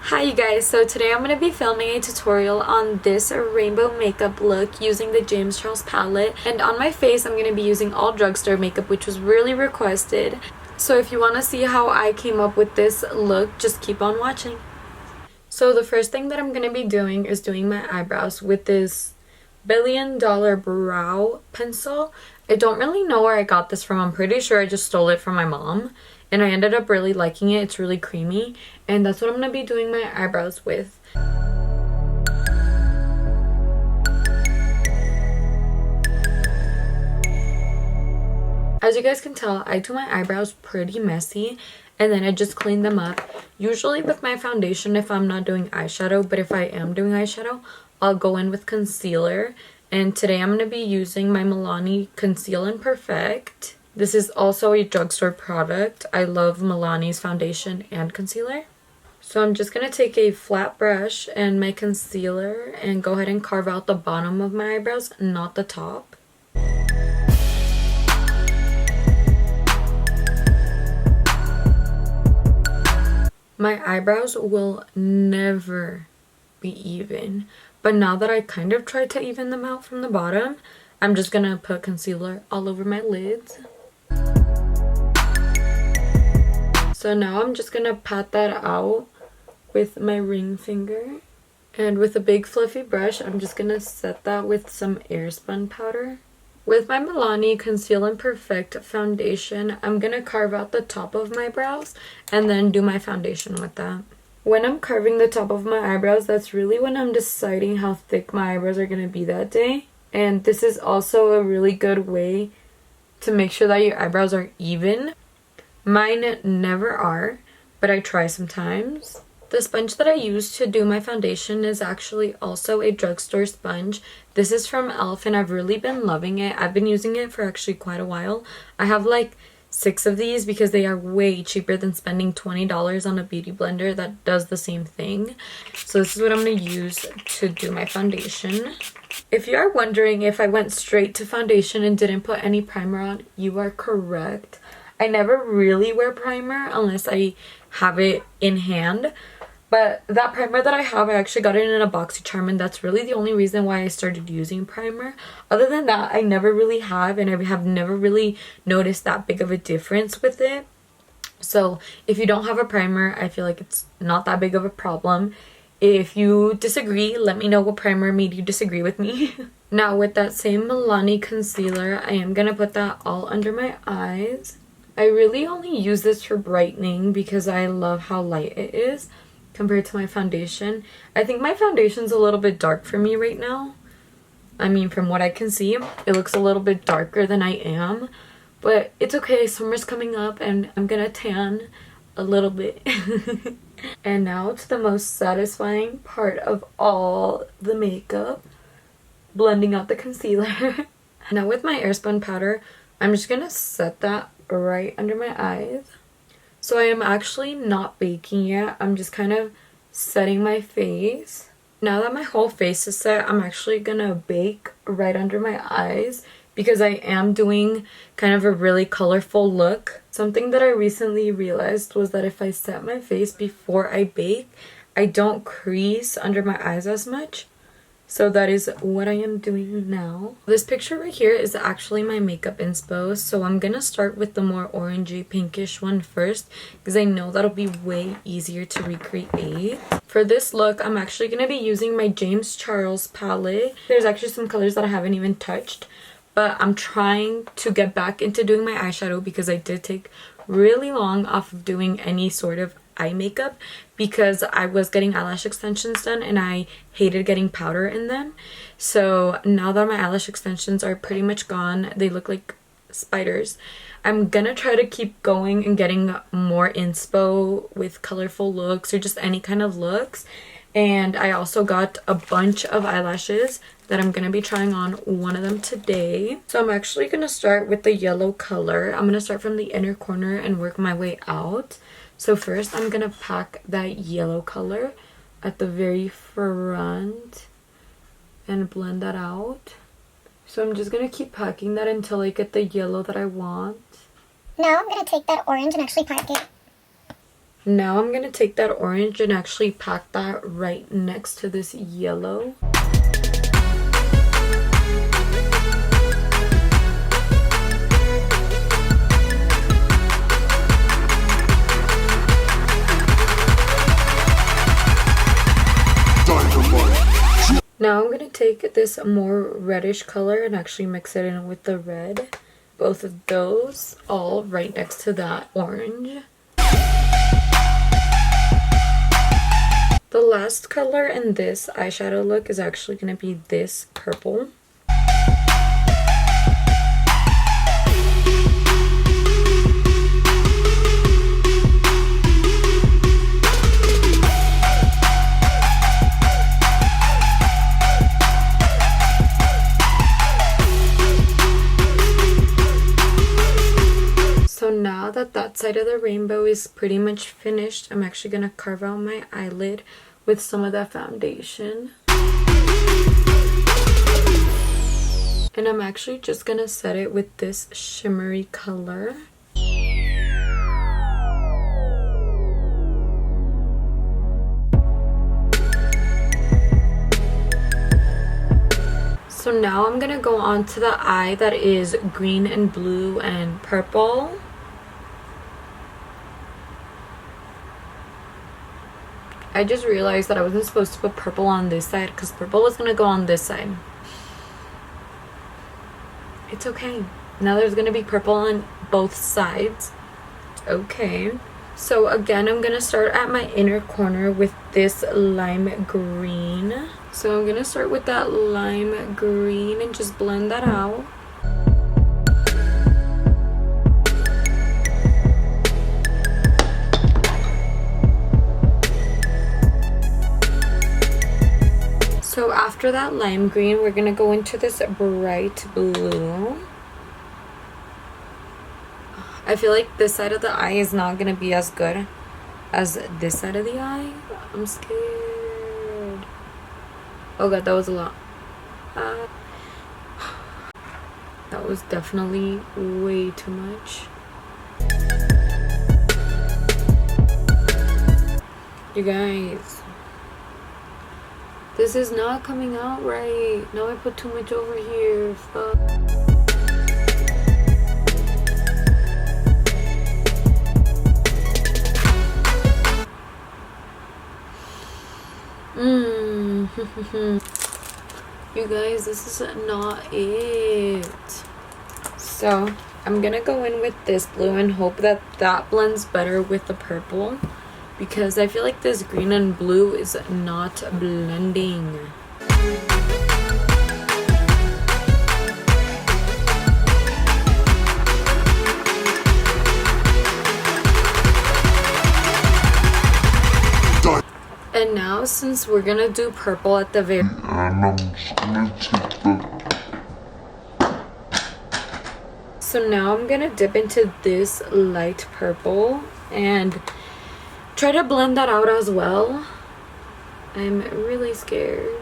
Hi you guys, so today I'm going to be filming a tutorial on this rainbow makeup look using the James Charles palette, and on my face I'm going to be using all Drugstore makeup, which was really requested. So if you want to see how I came up with this look, just keep on watching. So the first thing that I'm going to be doing is doing my eyebrows with this $1 billion brow pencil. I don't really know where I got this from. I'm pretty sure I just stole it from my mom. And I ended up really liking it. It's really creamy. And that's what I'm going to be doing my eyebrows with. As you guys can tell, I do my eyebrows pretty messy. And then I just clean them up. Usually with my foundation if I'm not doing eyeshadow. But if I am doing eyeshadow, I'll go in with concealer. And today I'm going to be using my Milani Conceal and Perfect. This is also a Drugstore product. I love Milani's foundation and concealer. So I'm just going to take a flat brush and my concealer and go ahead and carve out the bottom of my eyebrows, not the top. My eyebrows will never be even. But now that I kind of tried to even them out from the bottom, I'm just going to put concealer all over my lids. So now I'm just going to pat that out with my ring finger. And with a big fluffy brush, I'm just going to set that with some airspun powder. With my Milani Conceal and Perfect foundation, I'm going to carve out the top of my brows and then do my foundation with that. When I'm carving the top of my eyebrows, that's really when I'm deciding how thick my eyebrows are going to be that day. And this is also a really good way to make sure that your eyebrows are even. Mine never are, but I try sometimes. The sponge that I use to do my foundation is actually also a Drugstore sponge. This is from e.l.f. and I've really been loving it. I've been using it for actually quite a while. I have like 6 of these because they are way cheaper than spending $20 on a beauty blender that does the same thing. So this is what I'm going to use to do my foundation. If you are wondering if I went straight to foundation and didn't put any primer on, you are correct. I never really wear primer unless I have it in hand. But that primer that I have, I actually got it in a BoxyCharm, and that's really the only reason why I started using primer. Other than that, I never really have, and I have never really noticed that big of a difference with it. So if you don't have a primer, I feel like it's not that big of a problem. If you disagree, let me know what primer made you disagree with me. Now with that same Milani concealer, I am going to put that all under my eyes. I really only use this for brightening because I love how light it is compared to my foundation. I think my foundation's a little bit dark for me right now. I mean, from what I can see, it looks a little bit darker than I am. But it's okay, summer's coming up and I'm gonna tan a little bit. And now to the most satisfying part of all the makeup, blending out the concealer. Now with my airspun powder, I'm just gonna set that right under my eyes. So I am actually not baking yet. I'm just kind of setting my face. Now that my whole face is set, I'm actually gonna bake right under my eyes because I am doing kind of a really colorful look. Something that I recently realized was that if I set my face before I bake, I don't crease under my eyes as much. So that is what I am doing now. This picture right here is actually my makeup inspo. So I'm going to start with the more orangey pinkish one first because I know that'll be way easier to recreate. For this look, I'm actually going to be using my James Charles palette. There's actually some colors that I haven't even touched. But I'm trying to get back into doing my eyeshadow because I did take really long off of doing any sort of eye makeup because I was getting eyelash extensions done and I hated getting powder in them. So now that my eyelash extensions are pretty much gone, they look like spiders. I'm gonna try to keep going and getting more inspo with colorful looks or just any kind of looks. And I also got a bunch of eyelashes that I'm gonna be trying on, one of them today. So I'm actually gonna start with the yellow color. I'm gonna start from the inner corner and work my way out. So first I'm going to pack that yellow color at the very front and blend that out. So I'm just going to keep packing that until I get the yellow that I want. Now I'm going to take that orange and actually pack it Now I'm gonna take that orange and actually pack that right next to this yellow. Now I'm going to take this more reddish color and actually mix it in with the red. Both of those all right next to that orange. The last color in this eyeshadow look is actually going to be this purple. So now that side of the rainbow is pretty much finished, I'm actually going to carve out my eyelid with some of that foundation. And I'm actually just going to set it with this shimmery color. So now I'm going to go on to the eye that is green and blue and purple. I just realized that I wasn't supposed to put purple on this side because purple was going to go on this side. It's okay. Now there's going to be purple on both sides. Okay. So again, I'm going to start at my inner corner with this lime green. So I'm going to start with that lime green and just blend that out. So after that lime green, we're going to go into this bright blue. I feel like this side of the eye is not going to be as good as this side of the eye. I'm scared. Oh god, that was a lot. That was definitely way too much. You guys, this is not coming out right. Now I put too much over here. Fuck. You guys, this is not it. So I'm gonna go in with this blue and hope that that blends better with the purple, because I feel like this green and blue is not blending. And now, since we're gonna do purple at the very So now I'm gonna dip into this light purple and try to blend that out as well. I'm really scared.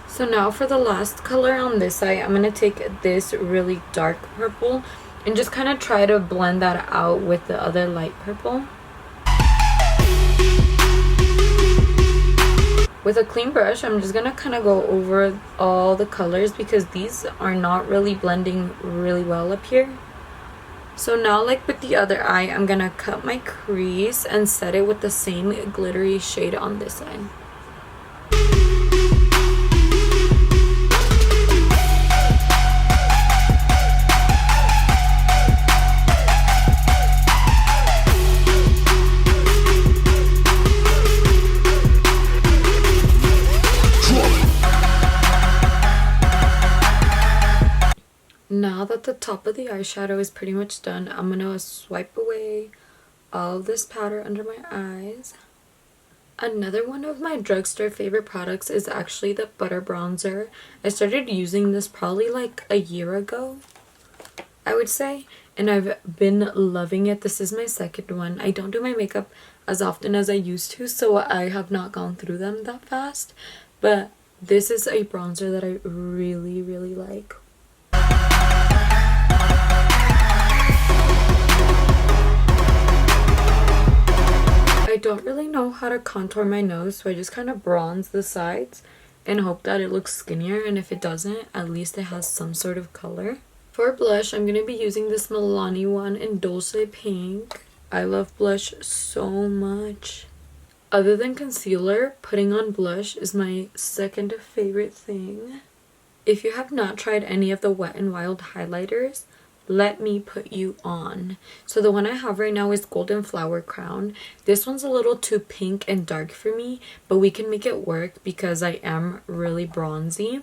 So now for the last color on this side, I'm gonna take this really dark purple and just kind of try to blend that out with the other light purple. With a clean brush, I'm just gonna kind of go over all the colors because these are not really blending really well up here. So now, like with the other eye, I'm gonna cut my crease and set it with the same glittery shade on this side. Now that the top of the eyeshadow is pretty much done, I'm going to swipe away all of this powder under my eyes. Another one of my drugstore favorite products is actually the butter bronzer. I started using this probably like a year ago, I would say, and I've been loving it. This is my second one. I don't do my makeup as often as I used to, so I have not gone through them that fast, but this is a bronzer that I really, really like. don't really know how to contour my nose, so I just kind of bronze the sides and hope that it looks skinnier, and if it doesn't, at least it has some sort of color. For blush, I'm going to be using this Milani one in Dulce Pink. I love blush so much. Other than concealer, putting on blush is my second favorite thing. If you have not tried any of the Wet n Wild highlighters, let me put you on. So the one I have right now is Golden Flower Crown. This one's a little too pink and dark for me, but we can make it work because I am really bronzy.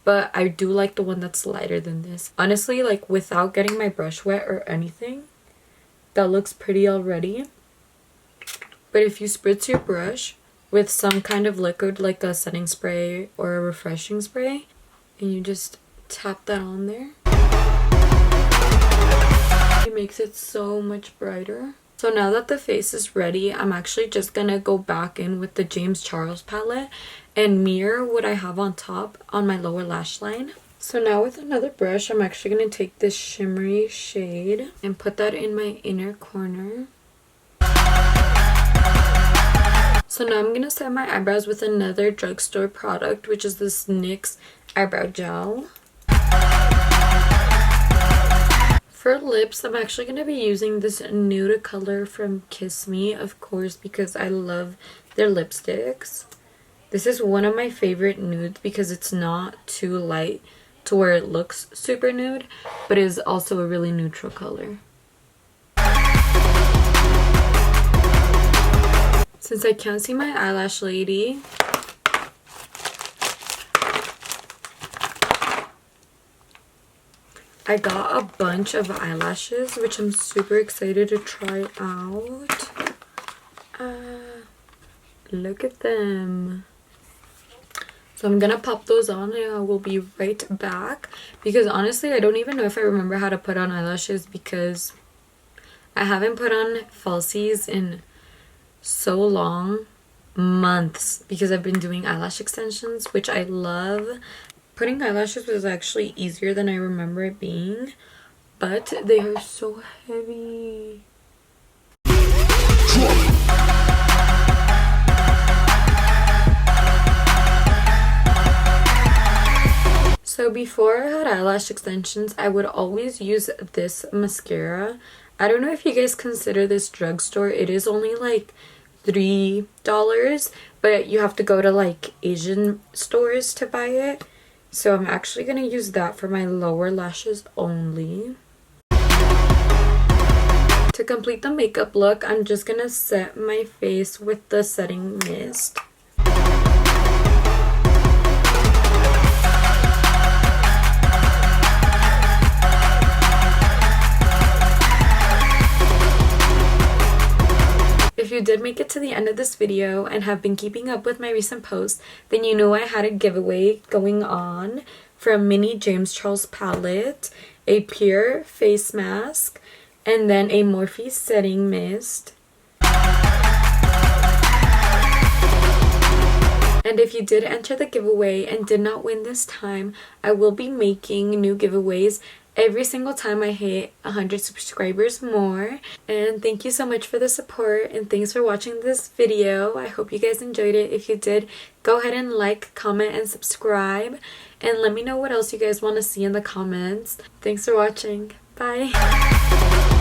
But I do like the one that's lighter than this. Honestly, like without getting my brush wet or anything, that looks pretty already. But if you spritz your brush with some kind of liquid like a setting spray or a refreshing spray, and you just tap that on there, it makes it so much brighter. So now that the face is ready, I'm actually just gonna go back in with the James Charles palette and mirror what I have on top on my lower lash line. So now with another brush, I'm actually gonna take this shimmery shade and put that in my inner corner. So now I'm gonna set my eyebrows with another drugstore product, which is this NYX eyebrow gel. For lips, I'm actually going to be using this nude color from Kiss Me, of course, because I love their lipsticks. This is one of my favorite nudes because it's not too light to where it looks super nude, but is also a really neutral color. Since I can't see my eyelash lady, I got a bunch of eyelashes, which I'm super excited to try out. Look at them. So I'm gonna pop those on and I will be right back. Because honestly, I don't even know if I remember how to put on eyelashes because I haven't put on falsies in so long. Months. Because I've been doing eyelash extensions, which I love. Putting eyelashes was actually easier than I remember it being, but they are so heavy. So before I had eyelash extensions, I would always use this mascara. I don't know if you guys consider this drugstore. It is only like $3, but you have to go to like Asian stores to buy it. So I'm actually going to use that for my lower lashes only. To complete the makeup look, I'm just going to set my face with the setting mist. If you did make it to the end of this video and have been keeping up with my recent posts, then you know I had a giveaway going on from Mini James Charles palette, a pure face mask, and then a Morphe setting mist. And if you did enter the giveaway and did not win this time, I will be making new giveaways every single time I hit 100 subscribers more. And thank you so much for the support and thanks for watching this video. I hope you guys enjoyed it. If you did, go ahead and like, comment, and subscribe. And let me know what else you guys want to see in the comments. Thanks for watching. Bye.